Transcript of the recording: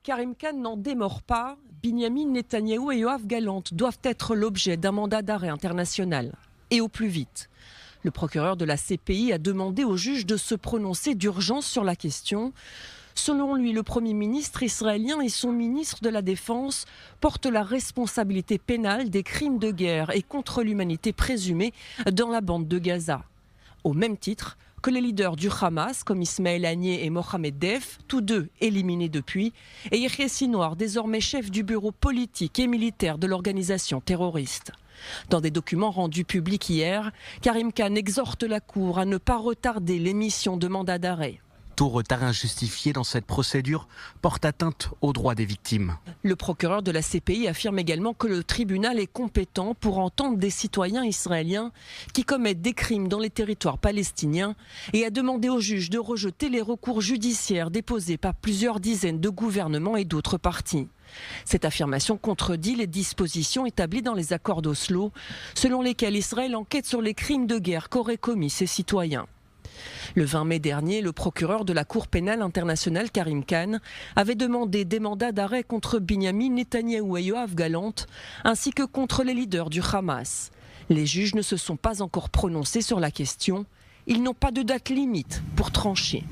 Karim Khan n'en démord pas. Binyamin Netanyahou et Yoav Gallant doivent être l'objet d'un mandat d'arrêt international. Et au plus vite. Le procureur de la CPI a demandé au juge de se prononcer d'urgence sur la question. Selon lui, le Premier ministre israélien et son ministre de la Défense portent la responsabilité pénale des crimes de guerre et contre l'humanité présumés dans la bande de Gaza. Au même titre que les leaders du Hamas, comme Ismaël Haniyeh et Mohamed Deif, tous deux éliminés depuis, et Yahya Sinwar, désormais chef du bureau politique et militaire de l'organisation terroriste. Dans des documents rendus publics hier, Karim Khan exhorte la Cour à ne pas retarder l'émission de mandat d'arrêt. Tout retard injustifié dans cette procédure porte atteinte aux droits des victimes. Le procureur de la CPI affirme également que le tribunal est compétent pour entendre des citoyens israéliens qui commettent des crimes dans les territoires palestiniens et a demandé au juge de rejeter les recours judiciaires déposés par plusieurs dizaines de gouvernements et d'autres partis. Cette affirmation contredit les dispositions établies dans les accords d'Oslo, selon lesquels Israël enquête sur les crimes de guerre qu'auraient commis ses citoyens. Le 20 mai dernier, le procureur de la Cour pénale internationale Karim Khan avait demandé des mandats d'arrêt contre Binyamin Netanyahou et Yoav Gallant, ainsi que contre les leaders du Hamas. Les juges ne se sont pas encore prononcés sur la question. Ils n'ont pas de date limite pour trancher.